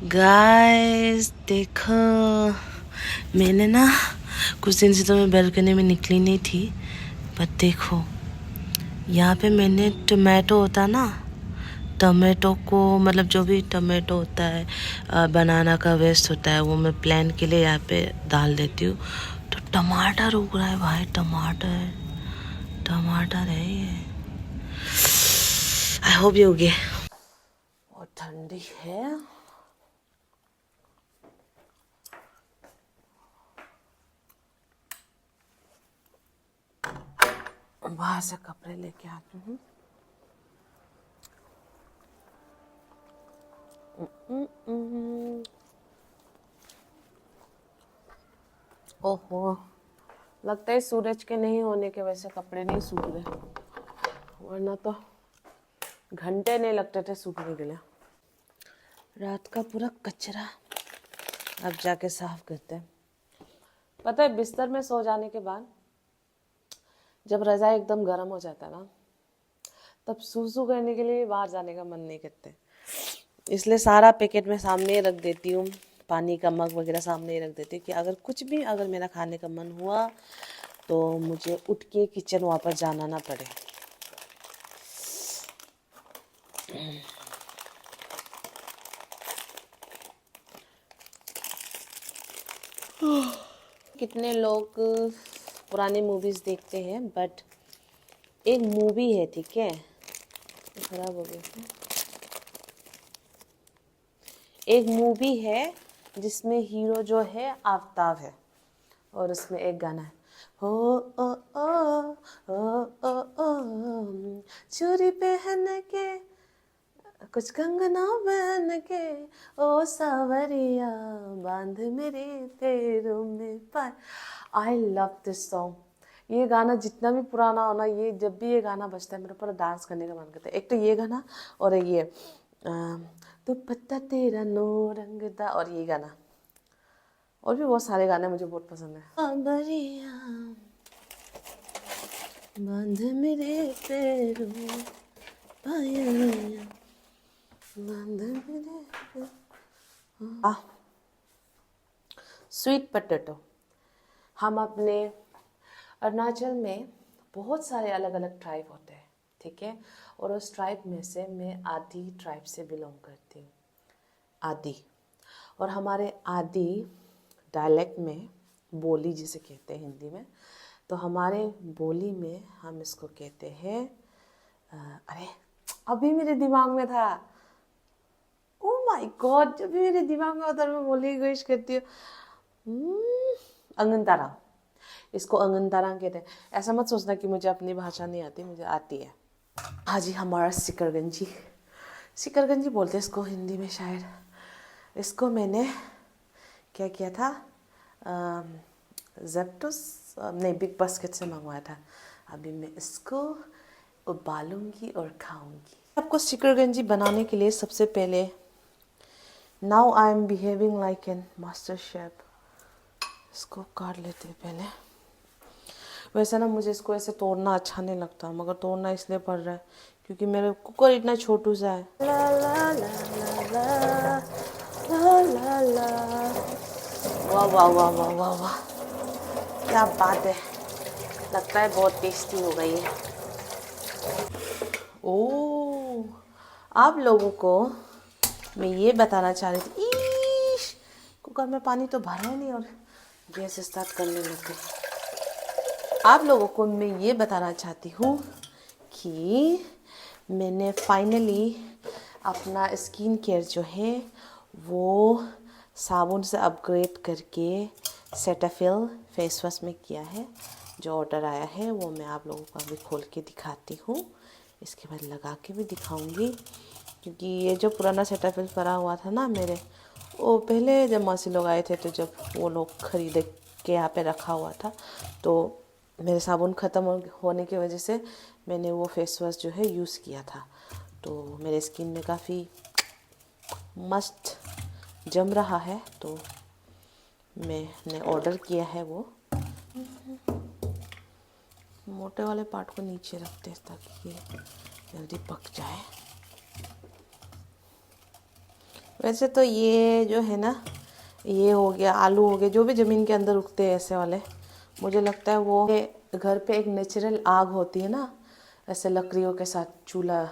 Guys देखो, मैंने ना कुछ दिन से तो मैं बालकनी में निकली नहीं थी, पर देखो यहाँ पे मैंने टमाटो होता ना, टमाटो को मतलब जो भी टमाटो होता है बनाना का वेस्ट होता है वो मैं प्लांट के लिए यहाँ पे डाल देती हूँ। तो टमाटर उग रहा है भाई, टमाटर टमाटर है ये। आई होप ये उगे। और ठंडी है। बाहर से कपड़े लेके आती हूँ। ओहो, लगता है सूरज के नहीं होने के वजह से कपड़े नहीं सूख रहे, वरना तो घंटे नहीं लगते थे सूखने के लिए। रात का पूरा कचरा अब जाके साफ करते हैं। पता है, बिस्तर में सो जाने के बाद जब रज़ाई एकदम गर्म हो जाता है ना, तब सूसू करने के लिए बाहर जाने का मन नहीं करते। इसलिए सारा पैकेट में सामने रख देती हूँ, पानी का मग वगैरह सामने रख देती हूँ कि अगर कुछ भी अगर मेरा खाने का मन हुआ तो मुझे उठ के किचन वापस जाना ना पड़े। कितने लोग पुरानी मूवीज़ देखते हैं, बट एक मूवी है, ठीक है, खराब हो गया। एक मूवी है जिसमें हीरो जो है आफ्ताब है, और उसमें एक गाना है, हो ओ ओ ओ ओ ओ चूड़ी पहन के कुछ कंगना बहन के ओ सावरिया बांध मेरे पैरों में पाय। I love this song. ये गाना जितना भी पुराना हो ना, ये जब भी ये गाना बजता है मेरे ऊपर डांस करने का मन करता है। एक तो ये गाना, और ये दुपट्टा तेरा नो रंगदा, और ये गाना, और भी बहुत सारे गाने मुझे बहुत पसंद है। सावरिया बांध मेरे पैरों में पायल, स्वीट पोटैटो। हम अपने अरुणाचल में बहुत सारे अलग अलग ट्राइब होते हैं, ठीक है, और उस ट्राइब में से मैं आदि ट्राइब से बिलोंग करती हूँ, आदि। और हमारे आदि डायलेक्ट में, बोली जिसे कहते हैं हिंदी में, तो हमारे बोली में हम इसको कहते हैं अरे अभी मेरे दिमाग में था, ओ माय गॉड, जब भी मेरे दिमाग में होता है मैं बोलने की कोशिश करती हूँ, अंगनतारा। इसको अंगनतारा कहते हैं। ऐसा मत सोचना कि मुझे अपनी भाषा नहीं आती, मुझे आती है। हाँ जी, हमारा सिकरगंजी, सिकरगंजी बोलते हैं इसको हिंदी में शायद। इसको मैंने क्या किया था, ज़ेप्टोस नहीं, बिग बास्केट से मंगवाया था। अभी मैं इसको उबालूंगी और खाऊंगी। आपको सिकरगंजी बनाने के लिए सबसे पहले, now I am behaving like an master chef, इसको काट लेते हैं पहले। वैसे ना मुझे इसको ऐसे तोड़ना अच्छा नहीं लगता, मगर तोड़ना इसलिए पड़ रहा है क्योंकि मेरे कुकर इतना छोटू सा है। ला ला ला ला ला ला ला, वाह वाह वाह वाह वाह वाह, क्या बात है, लगता है बहुत टेस्टी हो गई है। ओह, आप लोगों को मैं ये बताना चाह रही थी, कुकर में पानी तो भरा ही नहीं और गैस स्टार्ट करने लग गई। आप लोगों को मैं ये बताना चाहती हूँ कि मैंने फाइनली अपना स्किन केयर जो है वो साबुन से अपग्रेड करके सेटाफिल फेस वॉश में किया है। जो ऑर्डर आया है वो मैं आप लोगों को अभी खोल के दिखाती हूँ, इसके बाद लगा के भी दिखाऊंगी। क्योंकि ये जो पुराना सेटाफिल पड़ा हुआ था ना मेरे, वो पहले जब मासी लोग आए थे तो जब वो लोग खरीद के यहाँ पे रखा हुआ था, तो मेरे साबुन ख़त्म होने की वजह से मैंने वो फेस वॉश जो है यूज़ किया था। तो मेरे स्किन में काफ़ी मस्त जम रहा है, तो मैंने ऑर्डर किया है वो। मोटे वाले पार्ट को नीचे रखते हैं ताकि ये जल्दी पक जाए। वैसे तो ये जो है ना, ये हो गया, आलू हो गए, जो भी ज़मीन के अंदर उगते हैं ऐसे वाले, मुझे लगता है वो घर पे एक नेचुरल आग होती है ना, ऐसे लकड़ियों के साथ चूल्हा,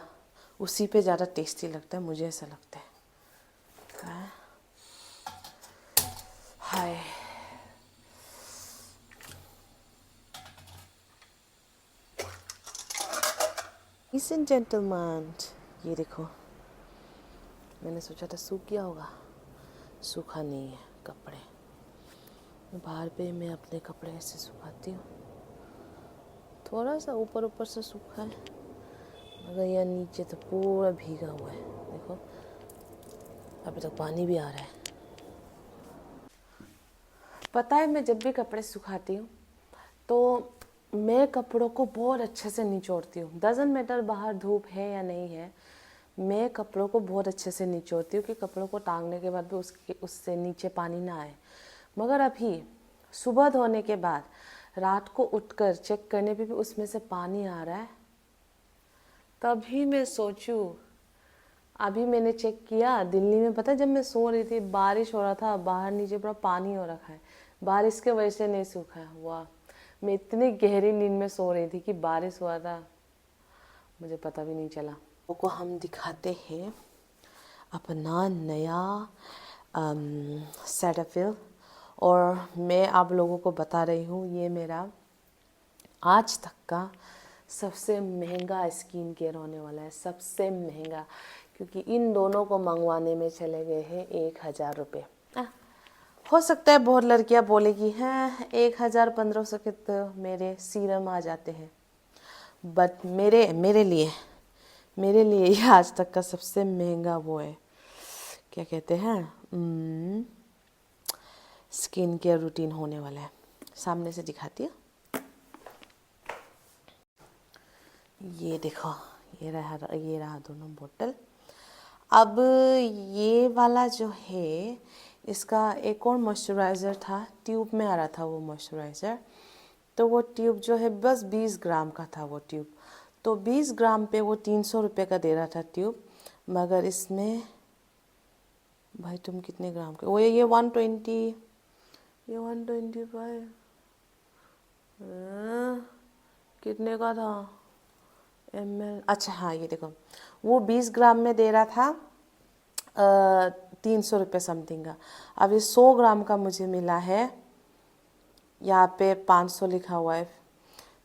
उसी पे ज़्यादा टेस्टी लगता है, मुझे ऐसा लगता है। हाय, लadies and gentlemen, ये देखो, मैंने सोचा था सूख गया होगा, सूखा नहीं है कपड़े। बाहर पे मैं अपने कपड़े ऐसे सुखाती हूँ, थोड़ा सा ऊपर ऊपर से सूखा है, मगर यह नीचे तो पूरा भीगा हुआ है। देखो अभी तक पानी भी आ रहा है। पता है, मैं जब भी कपड़े सुखाती हूँ तो मैं कपड़ों को बहुत अच्छे से निचोड़ती हूँ। डजंट मैटर बाहर धूप है या नहीं है, मैं कपड़ों को बहुत अच्छे से निचोड़ती हूँ कि कपड़ों को टांगने के बाद भी उससे नीचे पानी ना आए। मगर अभी सुबह धोने के बाद रात को उठकर चेक करने पे भी उसमें से पानी आ रहा है। तभी मैं सोचूं, अभी मैंने चेक किया दिल्ली में, पता है जब मैं सो रही थी बारिश हो रहा था, बाहर नीचे पूरा पानी हो रखा है, बारिश के वजह से नहीं सूखा है। वाह, मैं इतनी गहरी नींद में सो रही थी कि बारिश हुआ था, मुझे पता भी नहीं चला। को हम दिखाते हैं अपना नया सेटाफिल, और मैं आप लोगों को बता रही हूँ ये मेरा आज तक का सबसे महंगा स्किन केयर होने वाला है, सबसे महंगा, क्योंकि इन दोनों को मंगवाने में चले गए हैं 1000 रुपये। हो सकता है बहुत लड़कियां बोलेगी हैं 1000-1500 के तो मेरे सीरम आ जाते हैं, बट मेरे लिए ये आज तक का सबसे महंगा वो है, क्या कहते हैं, स्किन केयर रूटीन होने वाला है। सामने से दिखाती हूँ, ये देखो, ये रहा दोनों बोतल। अब ये वाला जो है, इसका एक और मॉइस्चराइज़र था, ट्यूब में आ रहा था वो मॉइस्चराइज़र, तो वो ट्यूब जो है बस 20 ग्राम का था वो ट्यूब, तो 20 ग्राम पे वो 300 रुपये का दे रहा था ट्यूब। मगर इसमें भाई तुम कितने ग्राम के, वो ये 120, ये 125 कितने का था ml, अच्छा हाँ ये देखो, वो 20 ग्राम में दे रहा था 300 रुपये समथिंग का। अब ये 100 ग्राम का मुझे मिला है, यहाँ पे 500 लिखा हुआ है,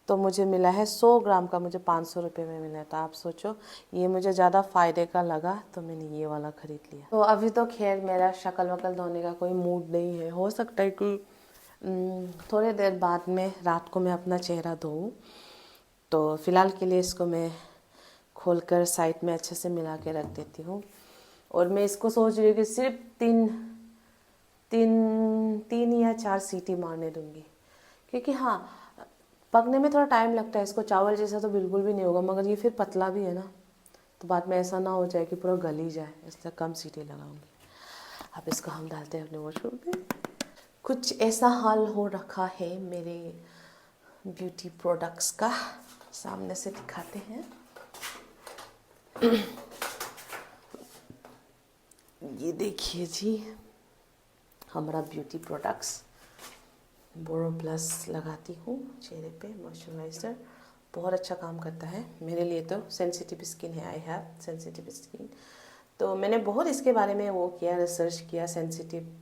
तो मुझे मिला है 100 ग्राम का, मुझे 500 रुपये में मिला। तो आप सोचो, ये मुझे ज़्यादा फ़ायदे का लगा तो मैंने ये वाला ख़रीद लिया। तो अभी तो खैर मेरा शक्ल वकल धोने का कोई मूड नहीं है, हो सकता है कि थोड़ी देर बाद में रात को मैं अपना चेहरा धोऊँ, तो फ़िलहाल के लिए इसको मैं खोलकर साइड में अच्छे से मिला के रख देती हूँ। और मैं इसको सोच रही हूँ कि सिर्फ तीन या 4 सीटी मारने दूँगी, क्योंकि हाँ पकने में थोड़ा टाइम लगता है, इसको चावल जैसा तो बिल्कुल भी नहीं होगा, मगर ये फिर पतला भी है ना, तो बाद में ऐसा ना हो जाए कि पूरा गल ही जाए, इसलिए कम सीटी लगाऊंगी। अब इसको हम डालते हैं अपने वॉशरूम पे। कुछ ऐसा हाल हो रखा है मेरे ब्यूटी प्रोडक्ट्स का, सामने से दिखाते हैं। ये देखिए जी, हमारा ब्यूटी प्रोडक्ट्स, बोरो प्लस लगाती हूँ चेहरे पे, मॉइस्चराइज़र बहुत अच्छा काम करता है मेरे लिए। तो सेंसिटिव स्किन है, आई हैव सेंसिटिव स्किन, तो मैंने बहुत इसके बारे में वो किया, रिसर्च किया, सेंसिटिव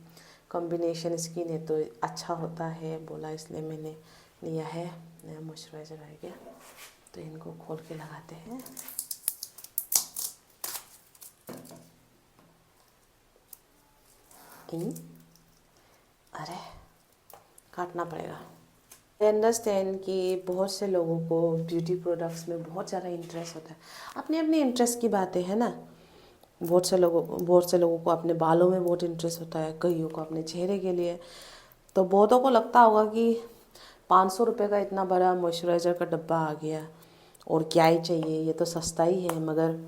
कॉम्बिनेशन स्किन है तो अच्छा होता है बोला, इसलिए मैंने लिया है। नया मॉइस्चराइज़र आ गया, तो इनको खोल के लगाते हैं। अरे काटना पड़ेगा। आई अंडरस्टैंड कि बहुत से लोगों को ब्यूटी प्रोडक्ट्स में बहुत ज़्यादा इंटरेस्ट होता है, अपनी अपनी इंटरेस्ट की बातें हैं ना। बहुत से लोगों को अपने बालों में बहुत इंटरेस्ट होता है, कईयों को अपने चेहरे के लिए। तो बहुतों को लगता होगा कि 500 रुपये का इतना बड़ा मॉइस्चराइज़र का डब्बा आ गया और क्या ही चाहिए, ये तो सस्ता ही है। मगर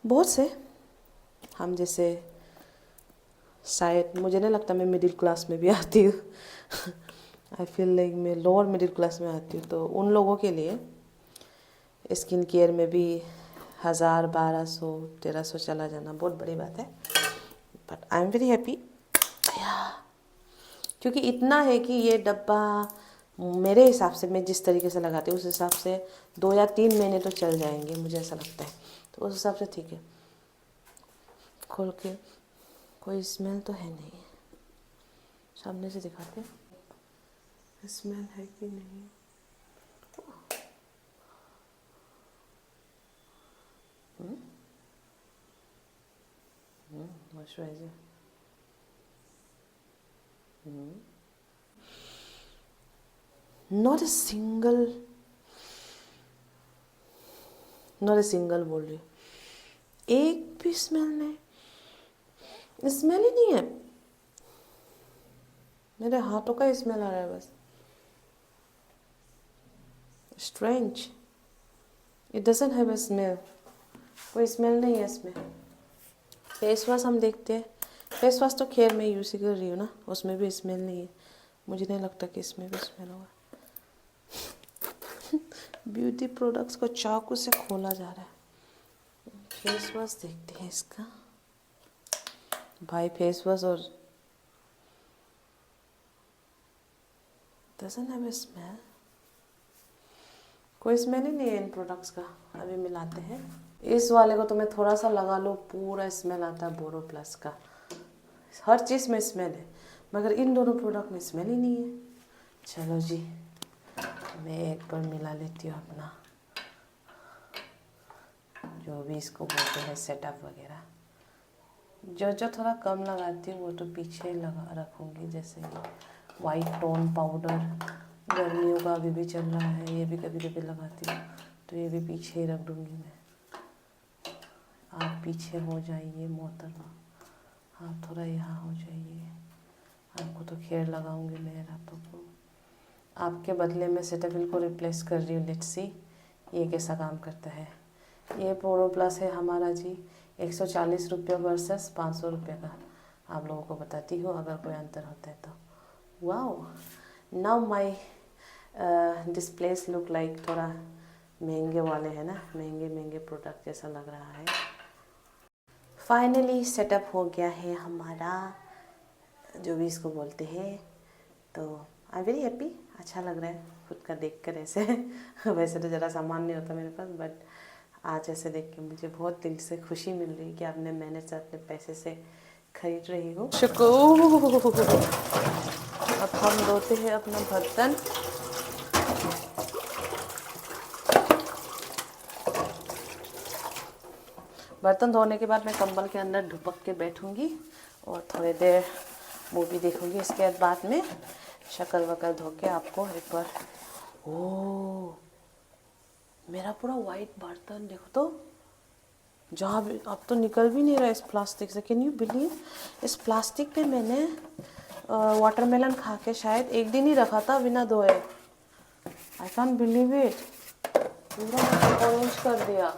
बहुत से हम जैसे, शायद मुझे नहीं लगता मैं मिडिल क्लास में भी आती हूँ आई फील लाइक मैं लोअर मिडिल क्लास में आती हूँ, तो उन लोगों के लिए स्किन केयर में भी 1000, 1200, 1300 चला जाना बहुत बड़ी बात है। But I am very happy, क्योंकि इतना है कि ये डब्बा मेरे हिसाब से, मैं जिस तरीके से लगाती हूँ उस हिसाब से 2 या 3 महीने तो चल जाएंगे, मुझे ऐसा लगता है। तो उस हिसाब से ठीक है। खोल के कोई स्मेल तो है नहीं, सामने से दिखाते हैं स्मेल है कि नहीं। मॉइस्चराइजर, नॉट ए सिंगल बोल रही हूँ, एक भी स्मेल नहीं, स्मेल ही नहीं है, मेरे हाथों का स्मेल आ रहा है बस। Strange, it doesn't have a smell, कोई स्मेल नहीं है इसमें। फेस वॉश हम देखते हैं, फेस वॉश तो खैर मैं यूज़ ही कर रही हूँ ना, उसमें भी स्मेल नहीं है, मुझे नहीं लगता कि इसमें भी स्मेल होगा। ब्यूटी प्रोडक्ट्स को चाकू से खोला जा रहा है। फेस वॉश देखते हैं इसका, भाई फेस वॉश और डजंट हैव अ स्मेल, कोई स्मेल ही नहीं है इन प्रोडक्ट्स का। अभी मिलाते हैं, इस वाले को तो मैं थोड़ा सा लगा लो पूरा स्मेल आता है बोरोप्लस का, हर चीज़ में स्मेल है, मगर इन दोनों प्रोडक्ट में स्मेल ही नहीं है। चलो जी, मैं एक बार मिला लेती हूँ अपना जो भी इसको बोलते हैं सेटअप वगैरह। जो थोड़ा कम लगाती हूँ वो तो पीछे लगा रखूँगी, जैसे वाइट टोन पाउडर, गर्मियों का अभी भी चल रहा है, ये भी कभी कभी लगाती हूँ, तो ये भी पीछे ही रख दूँगी मैं। आप पीछे हो जाइए मोहतरमा, आप थोड़ा यहाँ हो जाइए, आपको तो खैर लगाऊंगी मैं रातों को, आपके बदले में सेटाफिल को रिप्लेस कर रही हूँ। लेट्स सी ये कैसा काम करता है। ये बोरोप्लस है हमारा जी, 140 रुपये वर्सेस 500 रुपये का, आप लोगों को बताती हूँ अगर कोई अंतर होता है तो। Wow, now my displace look like थोड़ा महंगे वाले हैं ना, महंगे प्रोडक्ट जैसा लग रहा है। फाइनली सेटअप हो गया है हमारा, जो भी इसको बोलते हैं, तो आई एम वेरी हैप्पी, अच्छा लग रहा है खुद का देख कर ऐसे। वैसे तो ज़रा सामान नहीं होता मेरे पास, बट आज ऐसे देख के मुझे बहुत दिल से खुशी मिल रही है कि आपने मेहनत से अपने पैसे से खरीद रही हो। अब हम धोते हैं अपना बर्तन। बर्तन धोने के बाद मैं कंबल के अंदर ढुपक के बैठूंगी और थोड़ी देर मूवी देखूंगी। इसके बाद में शक्ल वकल धो के आपको एक बार, ओ मेरा पूरा वाइट बर्तन देखो तो, जहाँ भी अब तो निकल भी नहीं रहा इस प्लास्टिक से। कैन यू बिलीव, इस प्लास्टिक पे मैंने वाटरमेलन खा के शायद एक दिन ही रखा था बिना धोए। आई कैन बिलीव इट, पूरा ऑरेंज कर दिया।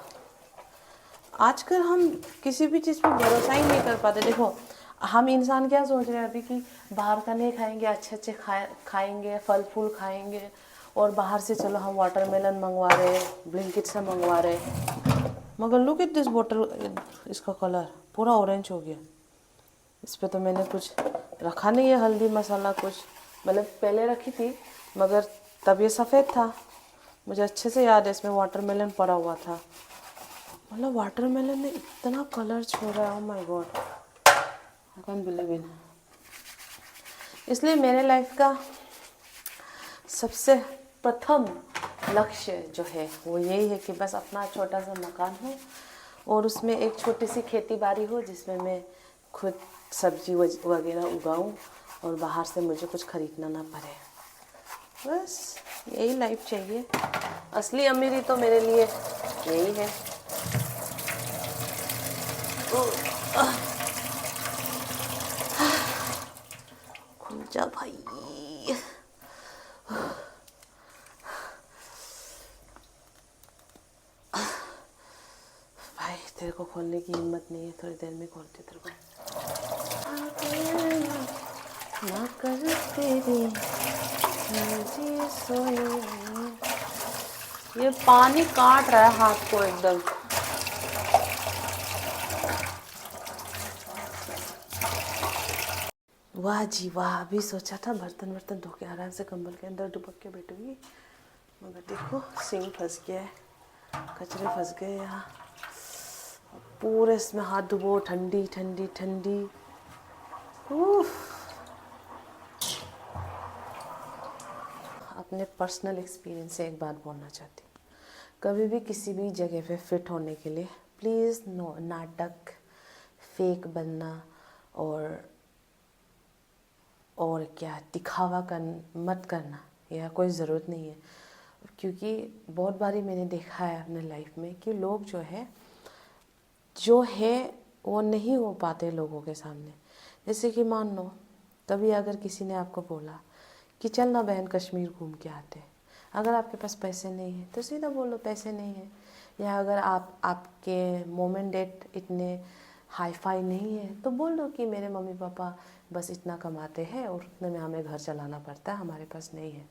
आजकल हम किसी भी चीज़ पे भरोसा ही नहीं कर पाते। देखो हम इंसान क्या सोच रहे हैं अभी कि बाहर का नहीं खाएंगे, अच्छे खाएंगे, फल फूल खाएंगे, और बाहर से चलो हम वाटरमेलन मंगवा रहे, ब्लिंकिट से मंगवा रहे, मगर लुक एट दिस बॉटल, इसका कलर पूरा ऑरेंज हो गया। इस पर तो मैंने कुछ रखा नहीं है, हल्दी मसाला कुछ, मतलब पहले रखी थी मगर तब ये सफ़ेद था, मुझे अच्छे से याद है इसमें वाटरमेलन पड़ा हुआ था। मतलब वाटरमेलन ने इतना कलर छोड़ा है, oh my God, I can't believe in. इसलिए मेरे लाइफ का सबसे प्रथम लक्ष्य जो है वो यही है कि बस अपना छोटा सा मकान हो और उसमें एक छोटी सी खेती बाड़ी हो, जिसमें मैं खुद सब्जी वगैरह उगाऊं और बाहर से मुझे कुछ खरीदना ना पड़े। बस यही लाइफ चाहिए। असली अमीरी तो मेरे लिए यही है। खुल जा भाई, भाई तेरे को खोलने की हिम्मत नहीं है, थोड़ी देर में खोलते तेरे को। ना कर तेरी ये पानी काट रहा है हाथ को एकदम। वाह जी वाह, अभी सोचा था बर्तन वर्तन धो के आराम से कंबल के अंदर दुबक के बैठूंगी, मगर देखो सिंक फंस गया है, कचरे फंस गए यहाँ। पूरे इसमें हाथ डुबो, ठंडी ठंडी ठंडी। उफ। अपने पर्सनल एक्सपीरियंस से एक बात बोलना चाहती हूँ, कभी भी किसी भी जगह पे फिट होने के लिए प्लीज़ नो नाटक, फेक बनना और क्या दिखावा मत करना, यह कोई ज़रूरत नहीं है। क्योंकि बहुत बारी मैंने देखा है अपने लाइफ में कि लोग जो है वो नहीं हो पाते लोगों के सामने। जैसे कि मान लो कभी अगर किसी ने आपको बोला कि चल ना बहन कश्मीर घूम के आते, अगर आपके पास पैसे नहीं है तो सीधा बोलो पैसे नहीं है। या अगर आपके मोम एंड डैड इतने हाई फाई नहीं है तो बोल दो कि मेरे मम्मी पापा बस इतना कमाते हैं और उतने में हमें घर चलाना पड़ता है, हमारे पास नहीं है।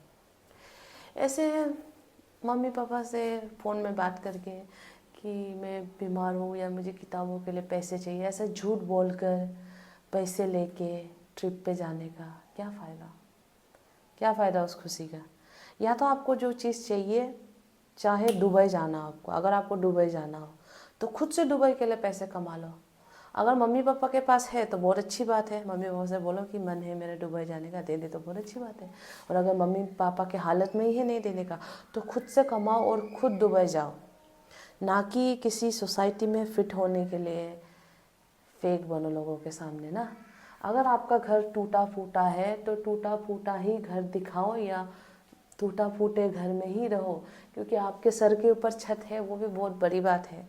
ऐसे मम्मी पापा से फ़ोन में बात करके कि मैं बीमार हूँ या मुझे किताबों के लिए पैसे चाहिए, ऐसा झूठ बोलकर पैसे लेके ट्रिप पे जाने का क्या फ़ायदा? क्या फ़ायदा उस खुशी का? या तो आपको जो चीज़ चाहिए, चाहे दुबई जाना हो आपको, अगर आपको दुबई जाना हो तो खुद से दुबई के लिए पैसे कमा लो। अगर मम्मी पापा के पास है तो बहुत अच्छी बात है, मम्मी पापा से बोलो कि मन है मेरे दुबई जाने का, दे दे तो बहुत अच्छी बात है। और अगर मम्मी पापा के हालत में ही है नहीं देने का तो खुद से कमाओ और खुद दुबई जाओ, ना कि किसी सोसाइटी में फिट होने के लिए फेक बनो लोगों के सामने ना। अगर आपका घर टूटा फूटा है तो टूटा फूटा ही घर दिखाओ या टूटा फूटे घर में ही रहो, क्योंकि आपके सर के ऊपर छत है वो भी बहुत बड़ी बात है।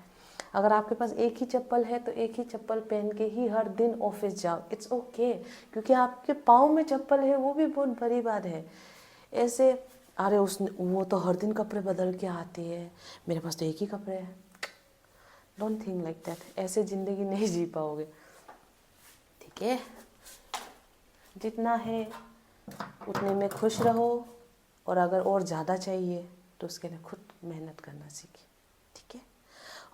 अगर आपके पास एक ही चप्पल है तो एक ही चप्पल पहन के ही हर दिन ऑफिस जाओ, इट्स ओके, क्योंकि आपके पाँव में चप्पल है वो भी बहुत बड़ी बात है। ऐसे अरे वो तो हर दिन कपड़े बदल के आती है, मेरे पास तो एक ही कपड़े हैं, डोंट थिंक लाइक दैट। ऐसे ज़िंदगी नहीं जी पाओगे, ठीक है? जितना है उतने में खुश रहो, और अगर और ज़्यादा चाहिए तो उसके लिए खुद मेहनत करना सीखिए, ठीक है?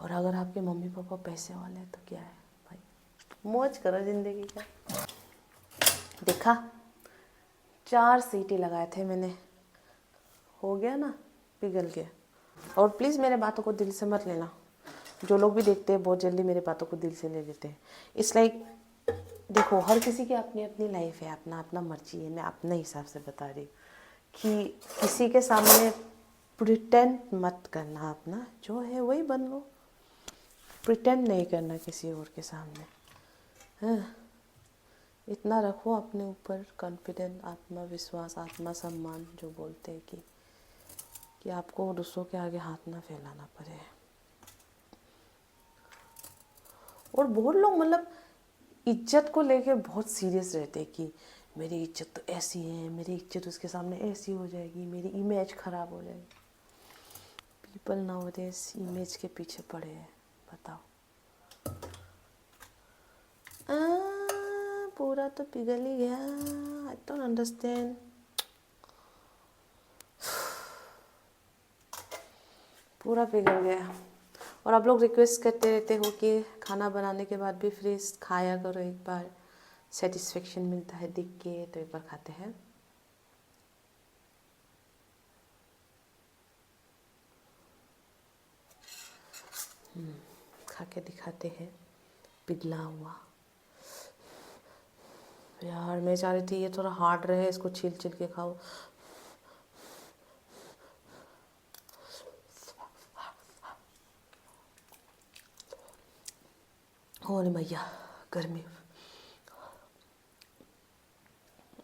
और अगर आपके मम्मी पापा पैसे वाले हैं तो क्या है भाई, मौज करो ज़िंदगी का। देखा, 4 सीटी लगाए थे मैंने, हो गया ना, पिघल गया। और प्लीज़ मेरे बातों को दिल से मत लेना, जो लोग भी देखते हैं बहुत जल्दी मेरे बातों को दिल से ले लेते हैं। इट्स लाइक देखो, हर किसी की अपनी अपनी लाइफ है, अपना अपना मर्जी है। मैं अपने हिसाब से बता रही कि किसी के सामने प्रिटेंड मत करना, अपना जो है वही बन लो, प्रिटेंड नहीं करना किसी और के सामने। हाँ, इतना रखो अपने ऊपर कॉन्फिडेंस, आत्मविश्वास, आत्मसम्मान, जो बोलते हैं कि आपको दूसरों के आगे हाथ ना फैलाना पड़े। और बहुत लोग मतलब इज्जत को लेके बहुत सीरियस रहते हैं कि मेरी इज्जत तो ऐसी है, मेरी इज्जत उसके सामने ऐसी हो जाएगी, मेरी इमेज ख़राब हो जाएगी। पीपल नाउअडेज इमेज के पीछे पड़े हैं, बताओ। पूरा तो पिघल ही गया, आई डोंट अंडरस्टैंड। पूरा पिघल गया। और आप लोग रिक्वेस्ट करते रहते हो कि खाना बनाने के बाद भी फ्रेश खाया करो, एक बार सेटिस्फेक्शन मिलता है देख के, तो एक बार खाते हैं। खा के दिखाते हैं पिघला हुआ। यार मैं चाह रही थी ये थोड़ा हार्ड रहे, इसको छील छील के खाओ। और भैया गर्मी।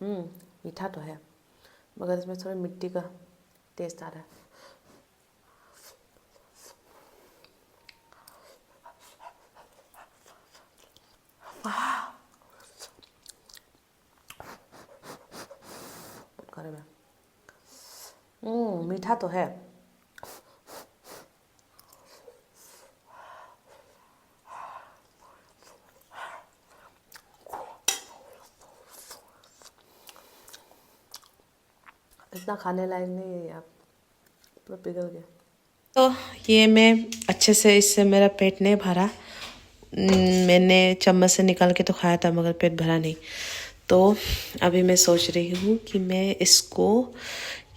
मीठा तो है मगर इसमें थोड़ा मिट्टी का टेस्ट आ रहा है। मीठा तो है। इतना खाने लायक नहीं है, आप पूरा पिघल गया। तो ये मैं अच्छे से, इससे मेरा पेट नहीं भरा। मैंने चम्मच से निकाल के तो खाया था मगर पेट भरा नहीं। तो अभी मैं सोच रही हूँ कि मैं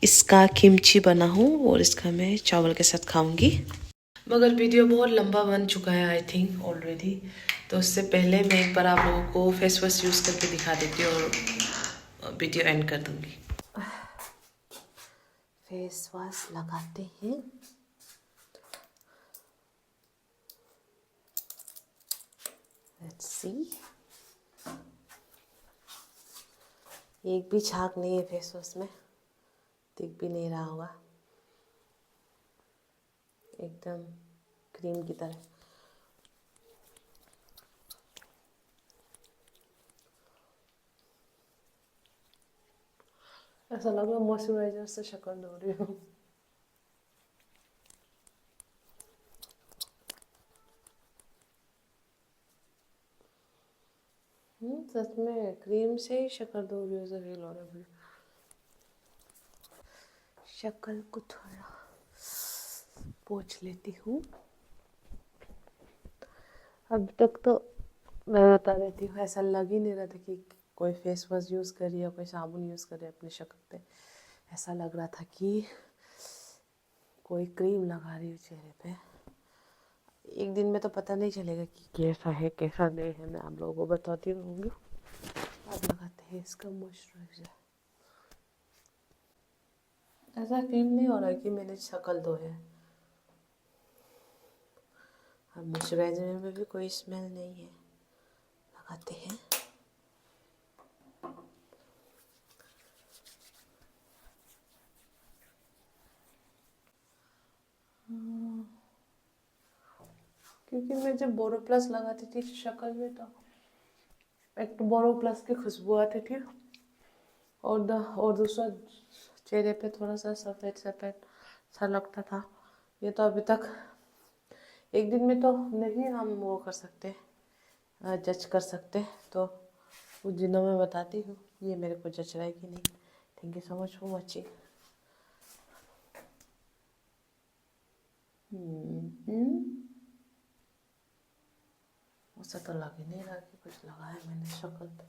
इसका किमची बनाऊँ और इसका मैं चावल के साथ खाऊंगी। मगर वीडियो बहुत लंबा बन चुका है आई थिंक ऑलरेडी, तो उससे पहले मैं एक बार आप लोगों को फेस वॉश यूज़ करके दिखा देती हूँ और वीडियो एंड कर दूँगी। फेस वॉश लगाते हैं। लेट्स सी, एक भी छाग नहीं है फेस वॉश में, दिख भी नहीं रहा होगा, एकदम क्रीम की तरह। ऐसा लग रहा है मॉइस्चराइजर से शक्ल धो रही हूँ। सच में क्रीम से ही शक्ल धो रही हूँ, ऐसा फील हो रहा है। शक्ल को थोड़ा पोंछ लेती हूँ। अब तक तो मैं बता देती हूँ, ऐसा लग ही नहीं रहा था कि कोई फेस वॉश यूज़ कर रही है, कोई साबुन यूज़ कर रही है अपनी शक्ल पे। ऐसा लग रहा था कि कोई क्रीम लगा रही हूँ चेहरे पे। एक दिन में तो पता नहीं चलेगा कि कैसा है कैसा नहीं है, मैं आप लोगों को बताती रहूँगी। अब लगाते हैं इसका मॉइस्चराइजर। ऐसा फील नहीं हो रहा कि मैंने शक्ल धोया है। अब मॉइस्चराइजर में भी कोई स्मेल नहीं है, लगाते हैं। क्योंकि मैं जब बोरोप्लस लगाती थी शक्ल में तो एक तो बोरोप्लस की खुशबू आती थी और दूसरा चेहरे पे थोड़ा सा सफ़ेद सफ़ेद सा लगता था। ये तो अभी तक एक दिन में तो नहीं हम वो कर सकते, जज कर सकते, तो कुछ दिनों में बताती हूँ ये मेरे को जच रहा है कि नहीं। Thank you so much for watching. ऐसा तो लग ही नहीं रहा कि कुछ लगा है मैंने शक्ल पे।